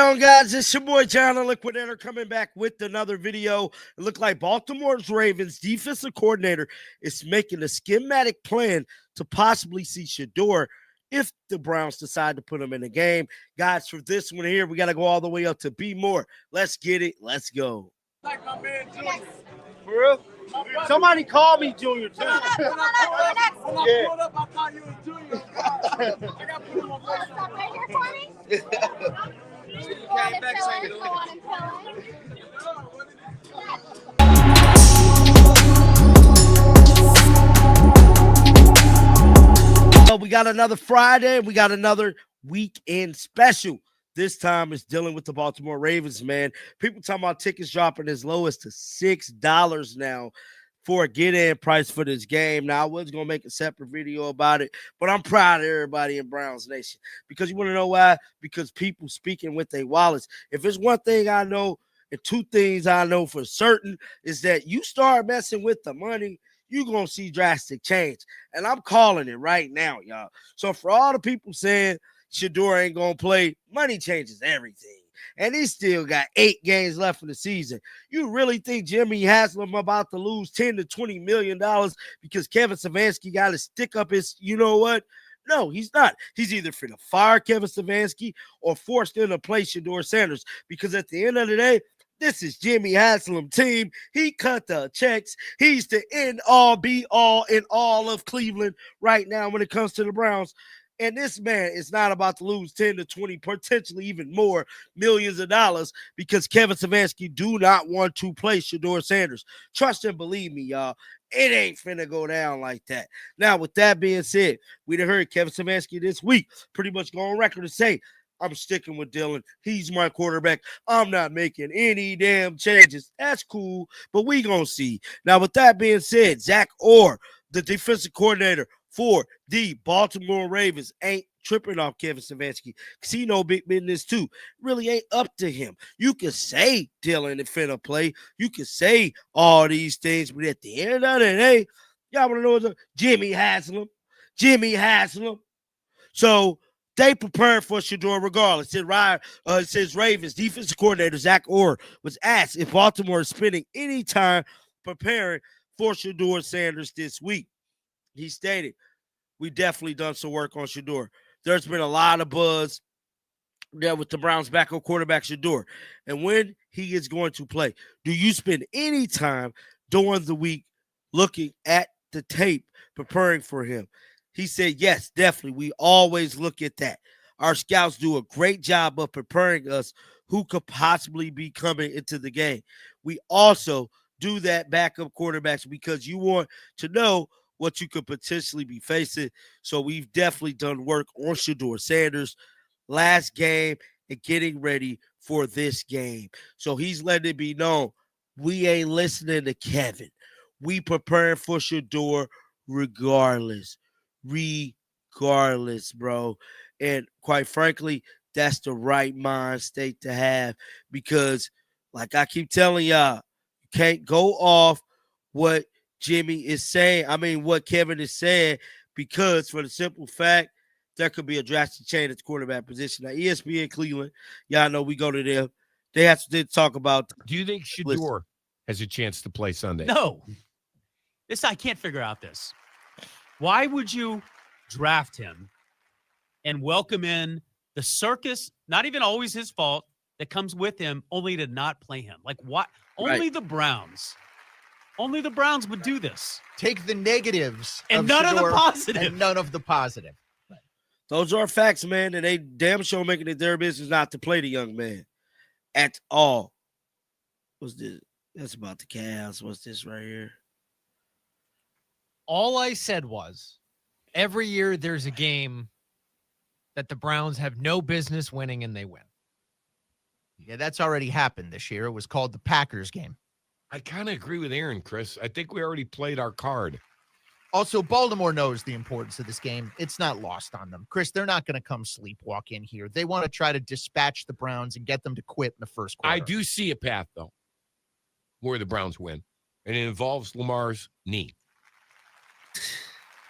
on, guys? It's your boy John the Liquidator coming back with another video. It looked like Baltimore's Ravens defensive coordinator is making a schematic plan to possibly see SHEDEUR if the Browns decide to put him in the game. Guys, for this one here, we got to go all the way up to B More. Let's get it. Let's go. Like my man Junior. For real? Somebody call me Junior, too. When I pulled up, I thought you was Junior. I got put on my face. Stop right here for me. Came back saying Go on and fill it. Well, we got another Friday. We got another weekend special. This time it's dealing with the Baltimore Ravens, man. People talking about tickets dropping as low as to $6 now for a get-in price for this game. Now, I was going to make a separate video about it, but I'm proud of everybody in Browns Nation. Because you want to know why? Because people speaking with their wallets. If it's one thing I know, and two things I know for certain, is that you start messing with the money, you're going to see drastic change. And I'm calling it right now, y'all. So for all the people saying SHEDEUR ain't going to play, money changes everything. And he still got 8 games left in the season. You really think Jimmy Haslam about to lose $10 to $20 million because Kevin Stefanski got to stick up his, you know what? No, he's not. He's either finna fire Kevin Stefanski or force him to play SHEDEUR Sanders, because at the end of the day, this is Jimmy Haslam's team. He cut the checks. He's the end-all, be-all in all of Cleveland right now when it comes to the Browns. And this man is not about to lose 10 to 20, potentially even more millions of dollars because Kevin Stefanski do not want to play SHEDEUR Sanders. Trust and believe me, y'all. It ain't finna go down like that. Now, with that being said, we'd have heard Kevin Stefanski this week pretty much go on record to say, I'm sticking with Dylan. He's my quarterback. I'm not making any damn changes. That's cool, but we gonna see. Now, with that being said, Zach Orr, the defensive coordinator for the Baltimore Ravens, ain't tripping off Kevin Stefanski because he know big business too. Really ain't up to him. You can say Dylan is finna play. You can say all these things, but at the end of the day, y'all want to know what's Jimmy Haslam. Jimmy Haslam. So they prepared for SHEDEUR regardless. It says Ravens defensive coordinator Zach Orr was asked if Baltimore is spending any time preparing for SHEDEUR Sanders this week. He stated, we definitely done some work on SHEDEUR. There's been a lot of buzz there with the Browns backup quarterback SHEDEUR. And when he is going to play, do you spend any time during the week looking at the tape, preparing for him? He said, yes, definitely. We always look at that. Our scouts do a great job of preparing us who could possibly be coming into the game. We also do that backup quarterbacks because you want to know what you could potentially be facing. So we've definitely done work on SHEDEUR Sanders last game and getting ready for this game. So he's letting it be known we ain't listening to Kevin. We preparing for SHEDEUR regardless, bro. And quite frankly, that's the right mind state to have because, like I keep telling y'all, you can't go off what Jimmy is saying. I mean, what Kevin is saying, because for the simple fact, there could be a drastic change at the quarterback position. Now, ESPN Cleveland, y'all know we go to them. They have to talk about. Do you think SHEDEUR has a chance to play Sunday? No. I can't figure out this. Why would you draft him and welcome in the circus, not even always his fault, that comes with him, only to not play him? Like, what? Only the Browns. Only the Browns would do this. Take the negatives and none of the positive. And none of the positive. Those are facts, man, and they damn sure making it their business not to play the young man at all. What's this? That's about the Cavs. What's this right here? All I said was, every year there's a game that the Browns have no business winning and they win. Yeah, that's already happened this year. It was called the Packers game. I kind of agree with Aaron, Chris. I think we already played our card. Also, Baltimore knows the importance of this game. It's not lost on them. Chris, they're not going to come sleepwalk in here. They want to try to dispatch the Browns and get them to quit in the first quarter. I do see a path, though, where the Browns win, and it involves Lamar's knee.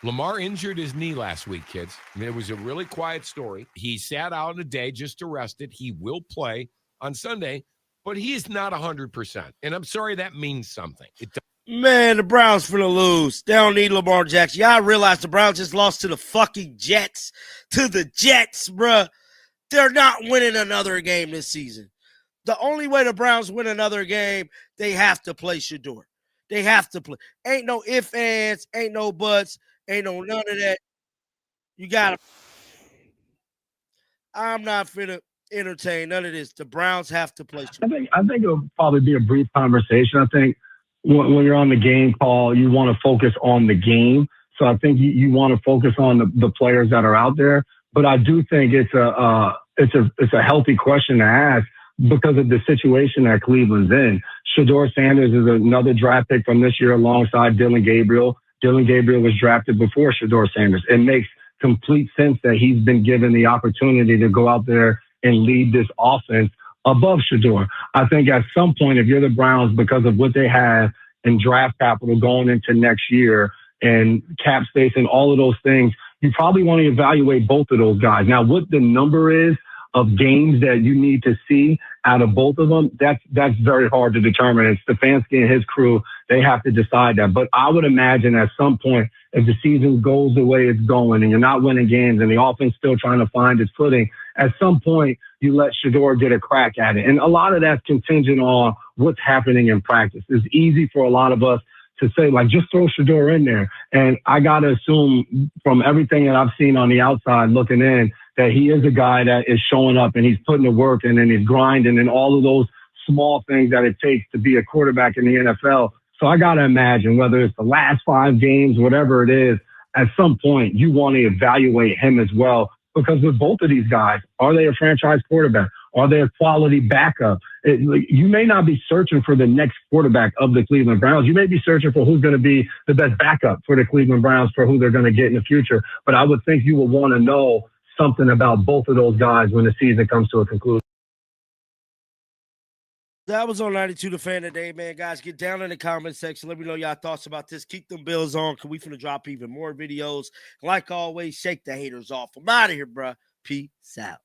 Lamar injured his knee last week, kids. I mean, it was a really quiet story. He sat out a day just to rest it. He will play on Sunday, but he is not 100%. And I'm sorry, that means something. Man, the Browns finna lose. They don't need Lamar Jackson. Y'all realize the Browns just lost to the fucking Jets. To the Jets, bruh. They're not winning another game this season. The only way the Browns win another game, they have to play SHEDEUR. They have to play. Ain't no ifs, ands, ain't no buts, ain't no none of that. You got to. I'm not finna entertain none of this. The Browns have to play SHEDEUR. I think it'll probably be a brief conversation. I think when you're on the game call, you want to focus on the game. So I think you want to focus on the players that are out there. But I do think it's a healthy question to ask because of the situation that Cleveland's in. SHEDEUR Sanders is another draft pick from this year alongside Dylan Gabriel. Dylan Gabriel was drafted before SHEDEUR Sanders. It makes complete sense that he's been given the opportunity to go out there and lead this offense above SHEDEUR. I think at some point, if you're the Browns, because of what they have in draft capital going into next year and cap space and all of those things, you probably want to evaluate both of those guys. Now, what the number is of games that you need to see out of both of them, that's very hard to determine. And Stefanski and his crew, they have to decide that. But I would imagine at some point, if the season goes the way it's going and you're not winning games and the offense still trying to find its footing, at some point you let SHEDEUR get a crack at it. And a lot of that's contingent on what's happening in practice. It's easy for a lot of us to say, like, just throw SHEDEUR in there. And I got to assume from everything that I've seen on the outside looking in that he is a guy that is showing up and he's putting the work in and he's grinding and all of those small things that it takes to be a quarterback in the NFL. So I got to imagine whether it's the last 5 games, whatever it is, at some point you want to evaluate him as well. Because with both of these guys, are they a franchise quarterback? Are they a quality backup? You may not be searching for the next quarterback of the Cleveland Browns. You may be searching for who's going to be the best backup for the Cleveland Browns for who they're going to get in the future. But I would think you will want to know something about both of those guys when the season comes to a conclusion. That was on 92 The Fan today, man. Guys, get down in the comment section. Let me know y'all thoughts about this. Keep them bills on because we finna drop even more videos. Like always, shake the haters off. I'm out of here, bro. Peace out.